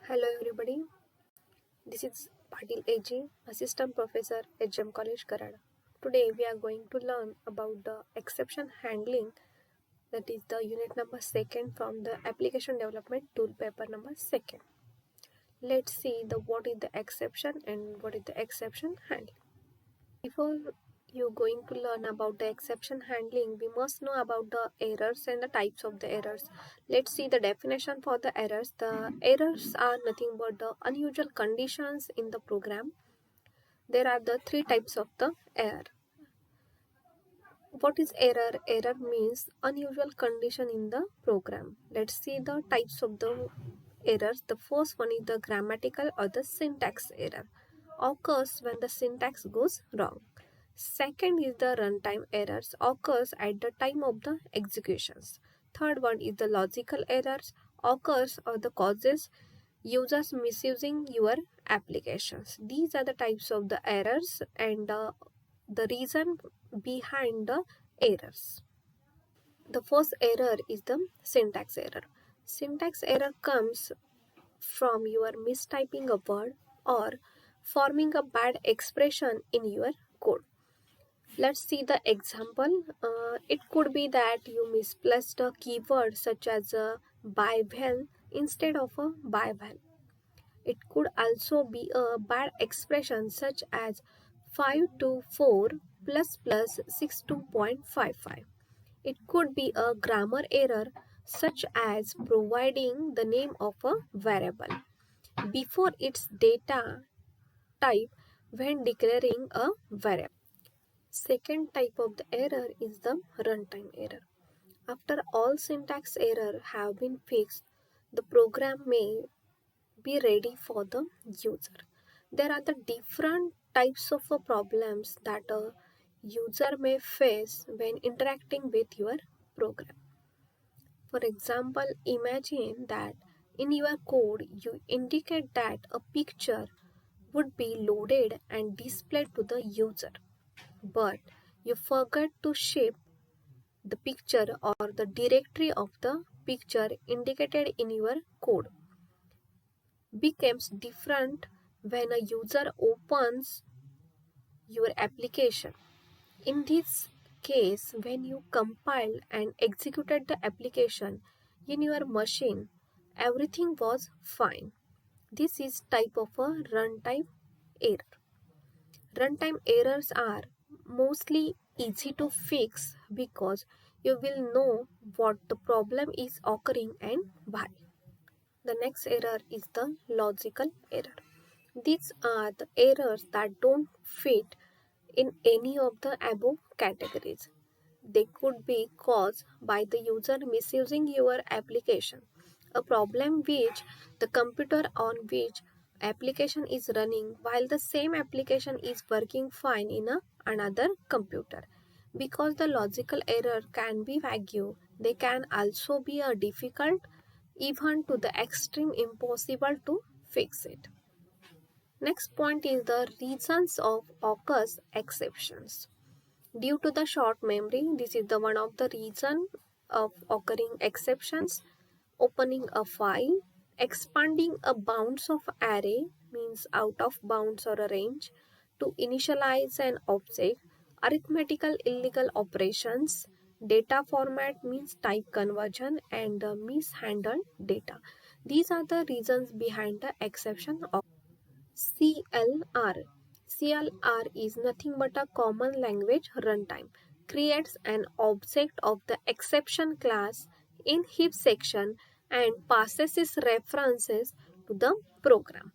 Hello everybody, this is Patil AG, Assistant Professor at GEM College Karada. Today we are going to learn about the exception handling, that is the unit number 2nd from the application development tool paper number 2nd. Let's see the what is the exception and what is the exception handling. Before you going to learn about the exception handling, we must know about the errors and the types of the errors. Let's see the definition for the errors. The errors are nothing but the unusual conditions in the program. There are the three types of the error. What is error? Error means unusual condition in the program. Let's see the types of the errors. The first one is the grammatical or the syntax error. Occurs when the syntax goes wrong. Second is the runtime errors, occurs at the time of the executions. Third one is the logical errors, occurs or the causes users misusing your applications. These are the types of the errors and the reason behind the errors. The first error is the syntax error. Syntax error comes from your mistyping a word or forming a bad expression in your code. Let's see the example. It could be that you misplaced a keyword such as a buy well instead of a buy well. It could also be a bad expression such as 524 plus plus 62.55. It could be a grammar error such as providing the name of a variable before its data type when declaring a variable. Second type of the error is the runtime error. After all syntax error have been fixed, the program may be ready for the user. There are the different types of problems that a user may face when interacting with your program. For example, imagine that in your code you indicate that a picture would be loaded and displayed to the user, but you forget to shape the picture or the directory of the picture indicated in your code. Becomes different when a user opens your application. In this case, when you compiled and executed the application in your machine, everything was fine. This is type of a runtime error. Runtime errors are mostly easy to fix because you will know what the problem is occurring and why. The next error is the logical error. These are the errors that don't fit in any of the above categories. They could be caused by the user misusing your application, a problem which the computer on which application is running while the same application is working fine in another computer. Because the logical error can be vague, they can also be a difficult, even to the extreme impossible to fix it. Next point is the reasons of occurs exceptions. Due to the short memory, this is the one of the reason of occurring exceptions. Opening a file, expanding a bounds of array means out of bounds or a range to initialize an object, arithmetical illegal operations, data format means type conversion and mishandled data. These are the reasons behind the exception of CLR. CLR is nothing but a common language runtime. Creates an object of the exception class in heap section and passes its references to the program.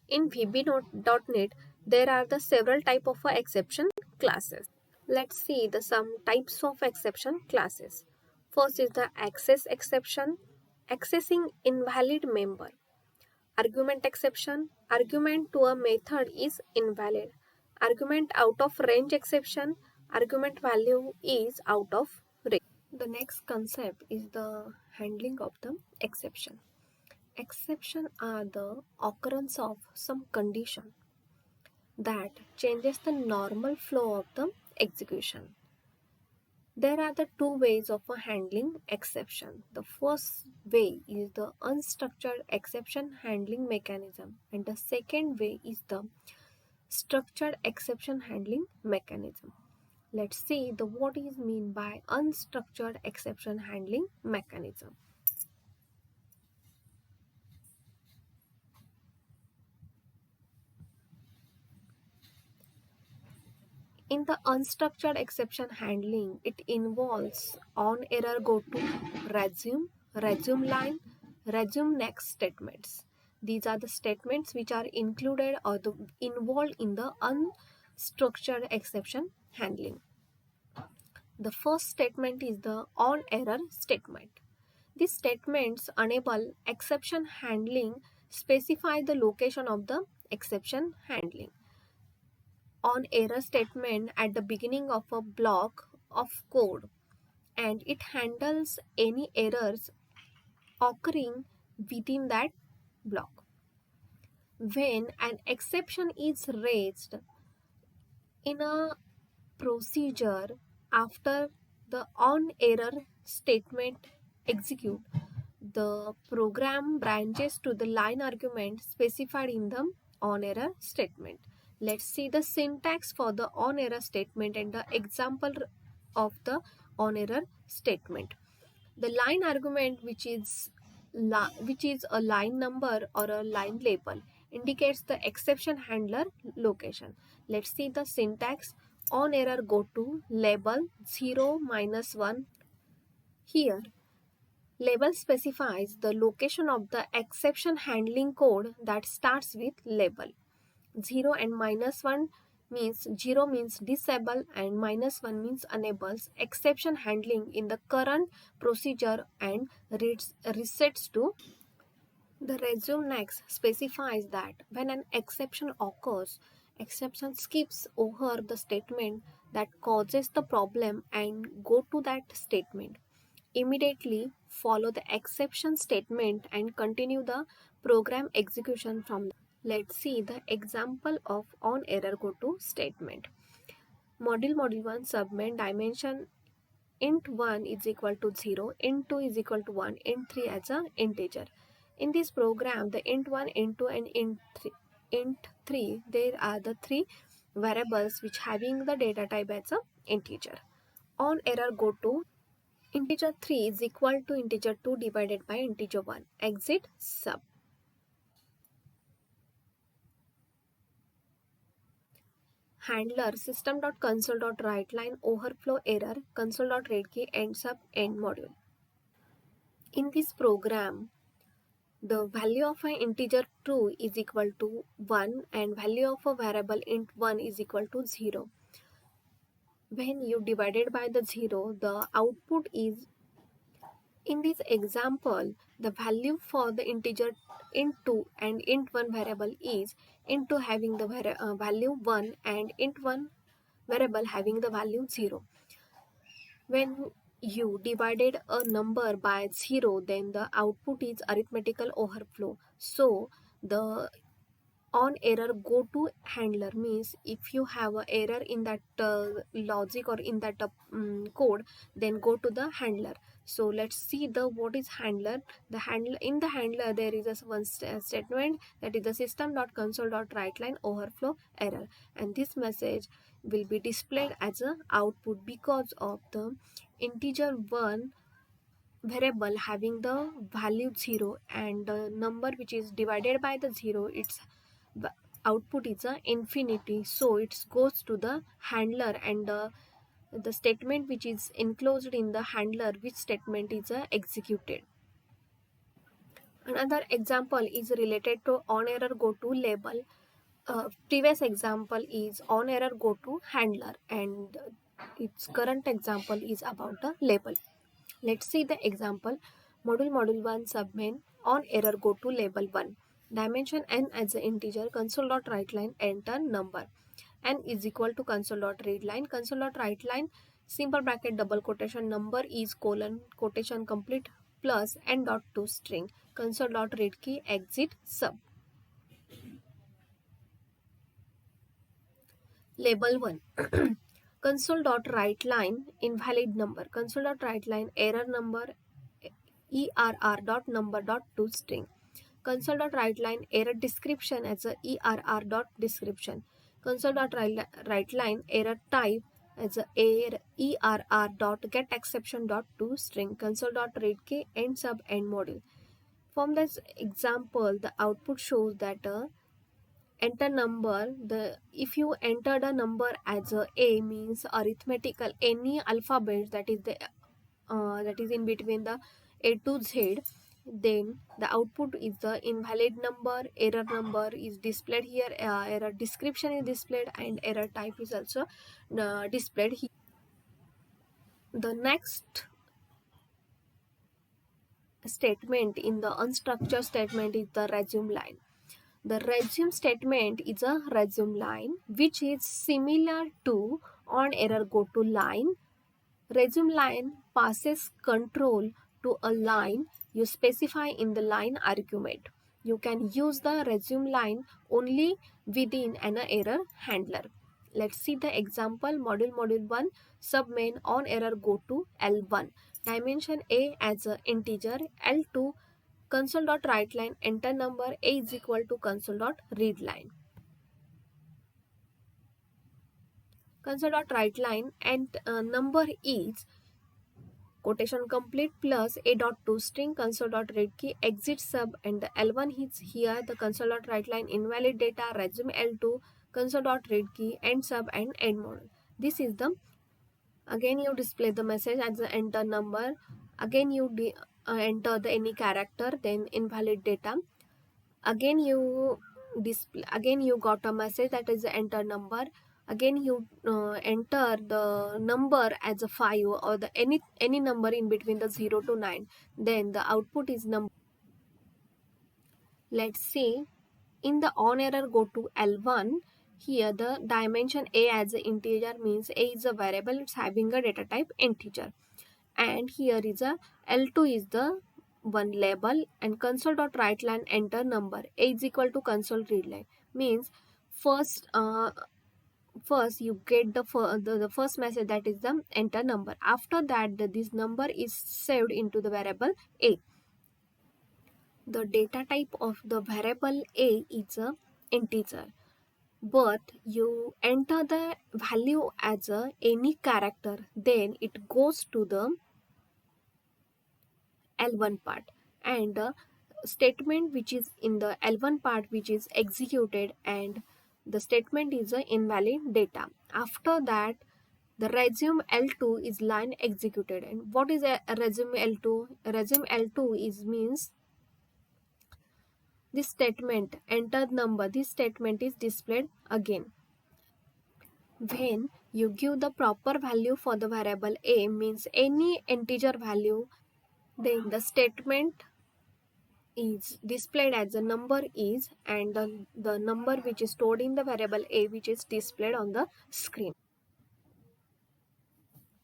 In VB.NET, there are the several type of exception classes. Let's see the some types of exception classes. First is the access exception, accessing invalid member. Argument exception, argument to a method is invalid. Argument out of range exception, argument value is out of range. The next concept is the handling of the exception. Exception are the occurrence of some condition that changes the normal flow of the execution. There are the two ways of handling exception. The first way is the unstructured exception handling mechanism, and the second way is the structured exception handling mechanism. Let's see the what is mean by unstructured exception handling mechanism. In the unstructured exception handling, it involves on error go to, resume, resume line, resume next statements. These are the statements which are included or involved in the unstructured exception handling. The first statement is the on error statement. These statements enable exception handling, specify the location of the exception handling. On error statement at the beginning of a block of code, and it handles any errors occurring within that block. When an exception is raised in a procedure after the on error statement execute, the program branches to the line argument specified in the on error statement. Let's see the syntax for the on error statement and the example of the on error statement. The line argument, which is a line number or a line label, indicates the exception handler location. Let's see the syntax. On error go to label 0 minus 1. Here label specifies the location of the exception handling code that starts with label. 0 and minus 1 means 0 means disable and minus 1 means enables exception handling in the current procedure and resets to. The resume next specifies that when an exception occurs, exception skips over the statement that causes the problem and go to that statement. Immediately follow the exception statement and continue the program execution from there. Let's see the example of on error go to statement. Module 1 submit dimension int 1 is equal to 0, int 2 is equal to 1, int 3 as a integer. In this program, the int 1, int 2 and int 3, there are the three variables which having the data type as a integer. On error go to integer 3 is equal to integer 2 divided by integer 1. Exit sub. Handler system.console.writeLine overflow error console.read key ends up end module. In this program, the value of an integer 2 is equal to 1 and value of a variable int 1 is equal to 0. When you divided by the 0, the output is. In this example, the value for the integer int 2 and int 1 variable is int 2 having the value 1 and int 1 variable having the value 0. When you divided a number by 0, then the output is arithmetical overflow. So the on error go to handler means if you have an error in that logic or in that code, then go to the handler. So let's see the what is handler. The handler, in the handler there is a one statement, that is the system.console.writeLine overflow error, and this message will be displayed as a output because of the integer 1 variable having the value 0 and the number which is divided by the 0, its output is a infinity, so it goes to the handler, and the statement which is enclosed in the handler, which statement is executed. Another example is related to on error go to label. Previous example is on error go to handler, and its current example is about the label. Let's see the example. Module 1 submain on error go to label 1. Dimension n as an integer, console.writeLine enter number. N is equal to console.readLine. Console.writeLine simple bracket double quotation number is colon quotation complete plus n dot to string. Console.read key exit sub. Label 1. console.writeLine invalid number, console.writeLine error number err.number.toString, console.writeLine error description as a err.description, console.writeLine error type as a err.getException.toString, console.readKey end sub end module. From this example, the output shows that enter number. If you entered a number as a means arithmetical any alphabet that is in between the A to Z, then the output is the invalid number, error number is displayed here, error description is displayed, and error type is also displayed here. The next statement in the unstructured statement is the resume line. The resume statement is a resume line which is similar to on error go to line. Resume line passes control to a line you specify in the line argument. You can use the resume line only within an error handler. Let's see the example. Module 1 submain on error go to L1. Dimension A as an integer, L2 console.writeLine enter number, A is equal to console.readLine. Console.writeLine and number is quotation complete plus A.toString console.readKey exit sub, and the L1 is here the console.writeLine invalid data resume L2 console.readKey end sub and end module. This is the again you display the message as the enter number, again you enter the any character, then invalid data, again you display, again you got a message that is the enter number, again you enter the number as a 5 or the any number in between the 0 to 9, then the output is number. Let's see in the on error go to L1. Here the dimension A as an integer means A is a variable, it's having a data type integer, and here is a L2 is the one label, and console.writeLine enter number, A is equal to console readline means first you get the first message that is the enter number. After that this number is saved into the variable A. The data type of the variable A is a integer, but you enter the value as any character, then it goes to the L1 part, and the statement which is in the L1 part which is executed, and the statement is a invalid data. After that the resume L2 is line executed. And what is a resume L2? Resume L2 is means this statement enter number, this statement is displayed again. When you give the proper value for the variable A means any integer value, then the statement is displayed as the number is, and the number which is stored in the variable A which is displayed on the screen.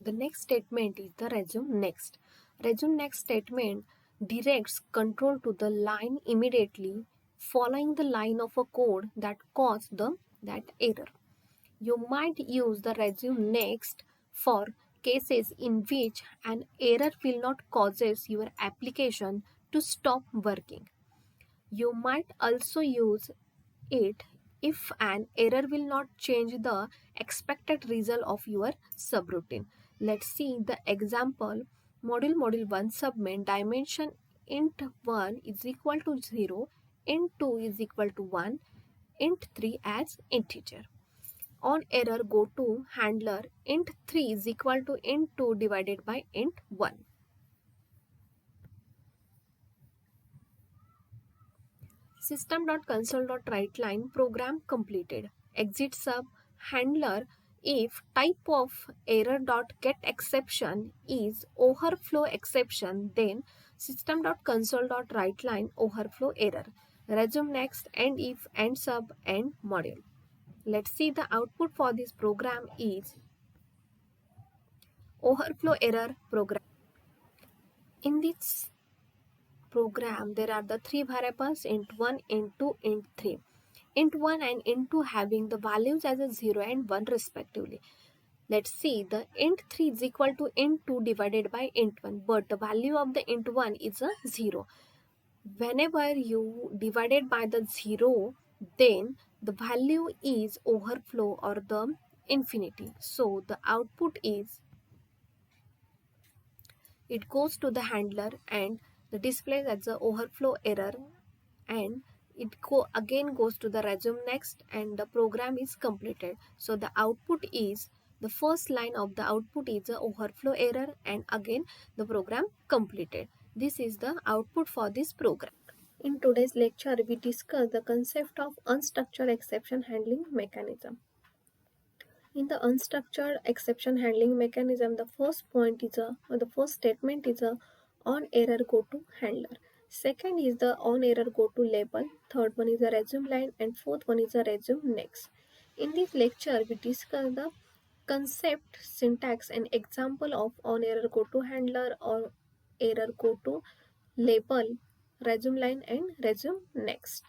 The next statement is the resume next. Resume next statement directs control to the line immediately following the line of a code that caused that error. You might use the resume next for cases in which an error will not causes your application to stop working. You might also use it if an error will not change the expected result of your subroutine. Let's see the example. Module 1 submain dimension int 1 is equal to 0, int 2 is equal to 1, int 3 as integer. On error go to handler, int 3 is equal to int 2 divided by int 1. System.console.writeLine program completed. Exit sub handler if type of error.getException is overflow exception, then system.console.writeLine overflow error. Resume next and if and sub and module. Let's see the output for this program is overflow error program. In this program there are the three variables int1, int2, int3. Int1 and int2 having the values as a 0 and 1 respectively. Let's see, the int3 is equal to int2 divided by int1, but the value of the int1 is a 0. Whenever you divide it by the 0, then the value is overflow or the infinity. So the output is, it goes to the handler and the displays as the overflow error, and it again goes to the resume next, and the program is completed. So the output is, the first line of the output is the overflow error, and again the program completed. This is the output for this program. In today's lecture, we discuss the concept of unstructured exception handling mechanism. In the unstructured exception handling mechanism, the first statement is a on error go to handler. Second is the on error go to label. Third one is a resume line, and fourth one is a resume next. In this lecture, we discuss the concept, syntax, and example of on error go to handler or error go to label, resume line, and resume next.